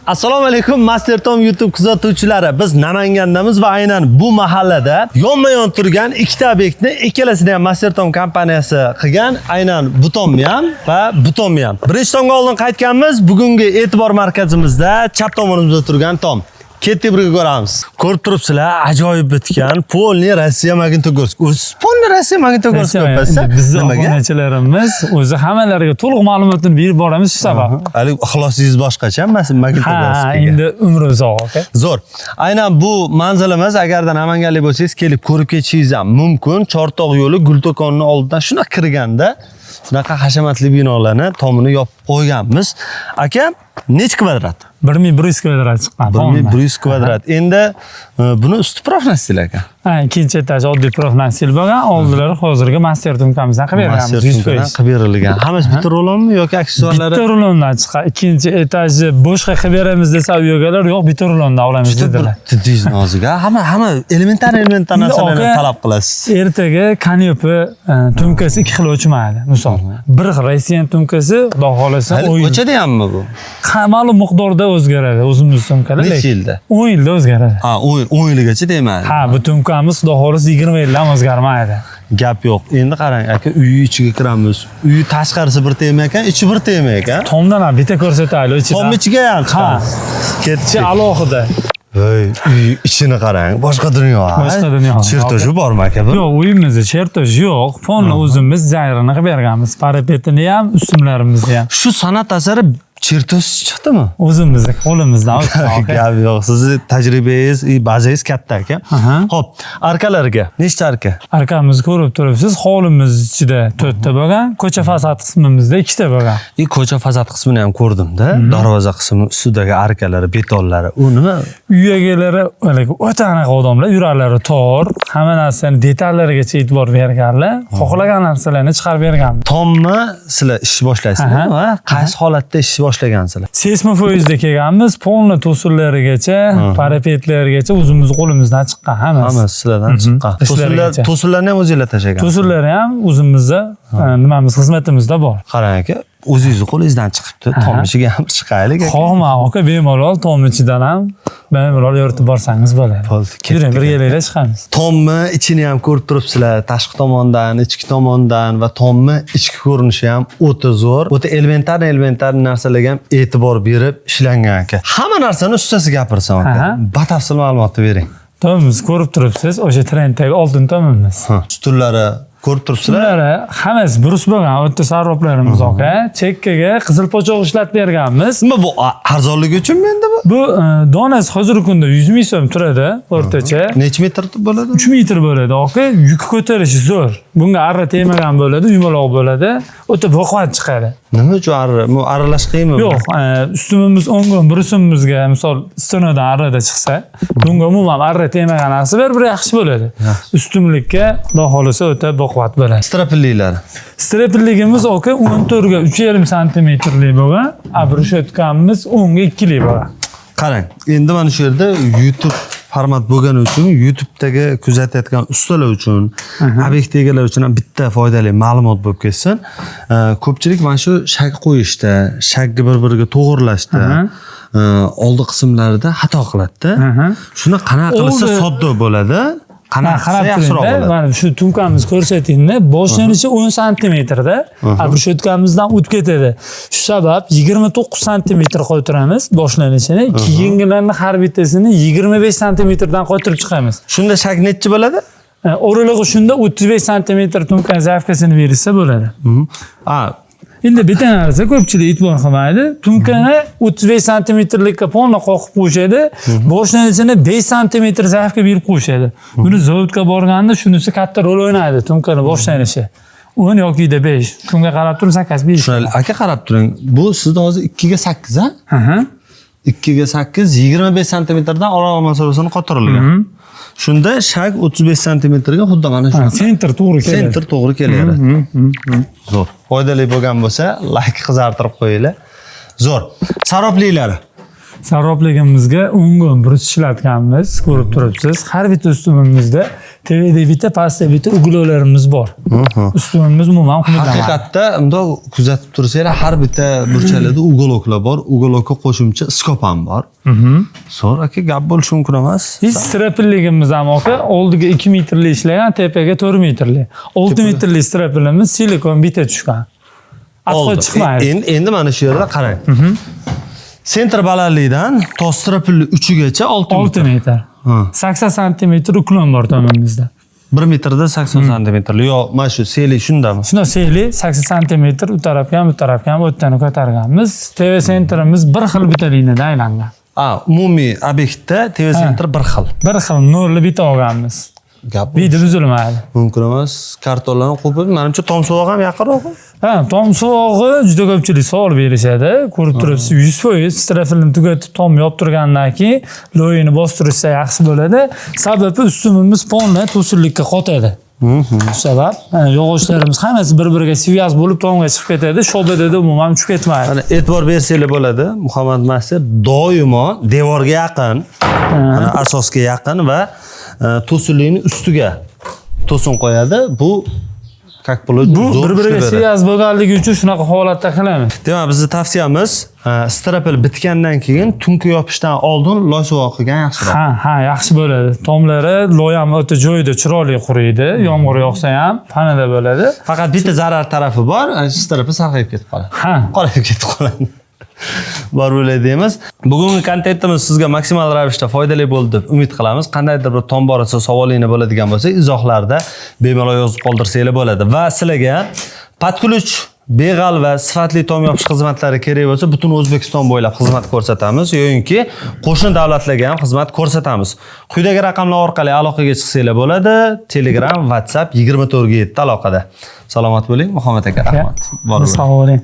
Assalomu alaykum Master Tom YouTube kuzatuvchilari. Biz Namangandamiz va aynan bu mahallada yonma-yon turgan ikkita obyektni ikkalasini ham Master Tom kompaniyasi qilgan. Aynan bu tomni ham va bu tomni ham. Birinchi tomga oldin qaytganmiz. Bugungi e'tibor markazimizda chap tomonimizda turgan tom. Ketdik birga ko'ramiz. Ko'rib turibsizlar, ajoyib bitgan polni Rossiya magnitogorsk. O'zi polni Rossiya magnitogorsk bo'lsa, bizning obunachilarimiz o'zi hammalariga to'liq ma'lumotni berib boramiz shu sabab. Hali ixlosingiz boshqacha, magnitogorsk. Ha, endi umri uzoq, aka. Zo'r. Aynan bu manzilimiz agarda namanganlik bo'lsangiz, kelib ko'rib ketishingiz ham mumkin. Chortoq yo'li Gulto'konning oldidan shuna kirganda shunaqa hashamatli binolarni tomini yopib qo'yganmiz. Aka, nech kvadrat? 1100 kvadrat chiqqan. 1100 kvadrat. Endi buni usti profnasil aka. Ha, ikkinchi etaj oddiy profnasil bo'lgan, oldilari hozirgi master tumkamizdan qilib berganmiz. 100% qilib berilgan. Hammasi bitta rulonmi yoki aksessuarlari? Bitta rulondan chiqqan. Ikkinchi etajni boshqa qilib beramiz desa, u yergalar yo'q, bitta rulondan olamiz dedilar. Jiddiy nozik-a. Hamma elementar narsalarni talab qilasiz. Ertaga kanyopi tumkasi ikki xil o'chmaydi. Misol, bir xil Rossiya tumkasi, xudo xolasa, o'chadi hammi bu? Ma'lum miqdorda o'zgaradi o'zimiz tumkalar. Necha yilda? 10 yilda o'zgaradi. Ha, 10 yilgacha deyman. Ha, bu tumkamiz xudo xolasa 20 yildan o'zgarmaydi. Gap yo'q. Endi qarang aka, uy ichiga kiramiz. Uy tashqarisi bir tema ekan, ichi bir tema ekan. Tomdan ham bitta ko'rsataylik ichida. Tom ichiga ham chiqadi. Ketchi alohida. Voy, uy ichini qarang, boshqa dunyo. Boshqa dunyo. Chertoji bormi aka bu? Yo'q, uyimizda chertoj yo'q. Fonni o'zimiz dizaynerini qilib berganmiz. Parapetini ham, ustunlarimizni ham. Shu san'at asari chertoj chiqdimi? O'zimizda, qo'limizdan o'tgan. Gap yo'q. Sizni tajribangiz, bazangiz katta aka. Xo'p, arkalarga nechta arka? Arkamizni ko'rib turibsiz, hovlimiz ichida 4 ta bo'lgan, ko'cha fasad qismimizda 2 ta bo'lgan. Ko'cha fasad qismini ham ko'rdim-da, darvoza qismi ustidagi arkalari, betonlari. U nima? Uy egalari o'ta aniq odamlar, yuralari tor, hamma narsani detallarigacha e'tibor berganlar, xohlagan narsalarni chiqarib bergan. Tommi sizlar ish boshlaysizmi va qaysi holatda ish boshlagansizlar? Seysmofoizda kelganmiz, polni to'sinlarigacha, parapetlarigacha o'zimiz qo'limizdan chiqqan hammasi. Hammasi sizlardan chiqqan. To'sinlarni ham o'zingizlar tashlagan. To'sinlari ham o'zimizda, nimamiz xizmatimizda bor. Qarang aka, o'zingizni qo'lingizdan chiqibdi. Tom ichiga ham chiqaylik aka. Xo'ma, aka, bemalol tom ichidan ham bemalol yoritib borsangiz bo'ladi. Yuring, birgalikda chiqamiz. Tomni ichini ham ko'rib turibsizlar, tashqi tomondan, ichki tomondan va tomni ichki ko'rinishi ham o'ta zo'r. O'ta elementar narsalarga ham e'tibor berib ishlangan aka. Hamma narsani ustasi gapirsin aka. Batafsil ma'lumotni bering. Tomimiz ko'rib turibsiz, o'sha trenddagi oltin tomimiz. Ustullari ko'rib turibsizlar. Ularni hammasi burus bo'lgan, o'ta sarroflarimiz aka. Chekkaga qizil pochoq ishlatib berganmiz. Nima bu arzonligi uchunmi endi bu? Bu donasi hozirgi kunda 100 ming so'm turadi o'rtacha. Necha metr bo'ladi? 3 metr bo'ladi aka. Yuk ko'tarishi zo'r. Bunga arra tegmagan bo'ladi, yumaloq bo'ladi. O'ta baquvvat chiqadi. Nima uchun arra? Bu arralash qiyinmi? Yo'q, ustunimiz 10 kun brusimizga misol stenodan arrada chiqsa, bunga umuman arra tegmagan narsa bir yaxshi bo'ladi. Ustunlikka xudo xolasa o'ta baquvvat bo'ladi. Strapilliklari. Strapilligimiz aka 14 ga 3,5 santimetrlik bo'lgan, abrushotkamiz 10 ga 2 lik bo'lgan. Qarang, endi mana shu yerda YouTube format bo'lgani uchun, YouTube'dagi kuzatayotgan ustalar uchun, obyekt egalari uchun ham bitta foydali ma'lumot bo'lib ketsin. Ko'pchilik mana shu shag qo'yishda, shagni bir-biriga to'g'rilashda, oldi qismlarida xato qiladi-da. Shuni qanaqa qilsa sodda bo'ladi? Qanaqa yaxshiroq bo'ladi? Mana shu tumkamiz ko'rsatingda, boshlanishi 10 santimetrda, abrushotkамizdan o'tib ketadi. Shu sabab 29 santimetr qo'ytiramiz boshlanishini, keyingilarni har bittasini 25 santimetrdan qo'ytirib chiqamiz. Shunda shag necha bo'ladi? O'ralig'i shunda 35 santimetr tumka zavkasini berilsa bo'ladi. Endi bitta narsa ko'pchilik e'tibor qilmaydi. Tumkani 35 santimetrlikka polni qoqib qo'yishadi, boshlanishini 5 santimetr zavka berib qo'yishadi. Buni zavodga borganda shunisi katta rol o'ynaydi, tumkani boshlanishi. 10 yoki 5. Shunga qarab turib 8 berish. Aka qarab turing. Bu sizda hozir 2 ga 8 a? 2 ga 8 25 santimetrdan oraliq masolasini qotirilgan. Shunda shag 35 santimetrga xuddi mana shu. Sentr to'g'ri keladi. Sentr to'g'ri keladi. Zo'r. Foydali bo'lgan bo'lsa, like qizartirib qo'yinglar. Zo'r. Sarobliklar. sarrofligimizga 10 kun burut ishlatganmiz, ko'rib turibsiz. Har bitta ustunimizda tevada bitta, pastda bitta uglovlarimiz bor. Ustunimiz umuman qimmatli. Haqiqatda bundoq kuzatib tursanglar, har bitta burchaklarda ugoloklar bor, ugolokka qo'shimcha skop ham bor. So'ra aka gap bo'lishi mumkin emas. Strapilligimiz ham aka oldiga 2 metrli ishlagan, tepaga 4 metrli. 6 metrli strapilimiz silikon bitta tushgan. Atqo chiqmaydi. Endi mana shu yerda qarang. Sentr balandlikdan to strapilli uchigacha 6 metr. 80 cm uklon bor tomonimizda. 1 metrda 80 cm. Yo, mana shu seli shundami? Shuna seli 80 cm u tarafga ham, bu tarafga ham o'tdan ko'targanmiz. TV sentrimiz bir xil bitalikdan aylangan. Umumiy obyektda TV sentr bir xil. Bir xil nurli bita olganmiz. Gap Vida buzilmaydi. Mumkin emas. Kartonlarni qo'yib, menimcha tomsoq ham yaqinroq. Tomsog'i juda ko'pchilik savol berishadi. Ko'rib turibsiz, 100% strafilni tugatib tom yoptirgandan keyin loyini bostirishsa yaxshi bo'ladi. Sababi ustunimiz polni to'sinlikka qotadi. Sabab yog'ochlarimiz hammasi bir-biriga svyaz bo'lib tomga chiqib ketadi. Shobadada umuman tushib ketmaydi. Mana e'tibor bersanglar bo'ladi. Muhammad Master doimo devorga yaqin, mana asosga yaqin va to'sinlikni ustiga to'sin qo'yadi. Bu как bo'ladi? Bu bir-biriga svyaz bo'lganligi uchun shunaqa holatda qilamiz. Demak, bizning tavsiyamiz strapil bitgandan keyin tunki yopishdan oldin loy suvoq qilgan yaxshiroq. Ha, yaxshi bo'ladi. Tomlari loy ham o'ta joyida chiroyli quriydi. Yomg'ir yog'sa ham panada bo'ladi. Faqat bitta zarar tarafi bor, strapil sarg'ayib ketib qoladi. Qolib ketib qoladi. Bor o'ylaymiz. Bugungi kontentimiz sizga maksimal ravishda foydali bo'ldi deb umid qilamiz. Qandaydir bir tom borasa savolinglar bo'ladigan bo'lsa, izohlarda bemalol yozib qoldirsanglar bo'ladi. Va sizlarga podключ, beg'al va sifatli tom yopish xizmatlari kerak bo'lsa, butun O'zbekiston bo'ylab xizmat ko'rsatamiz yoki qo'shni davlatlarga ham xizmat ko'rsatamiz. Quyidagi raqamlar orqali aloqaga chiqsanglar bo'ladi. Telegram, WhatsApp 24/7 aloqada. Salomat bo'ling, Muhammad aka, rahmat. Sog' bo'ling.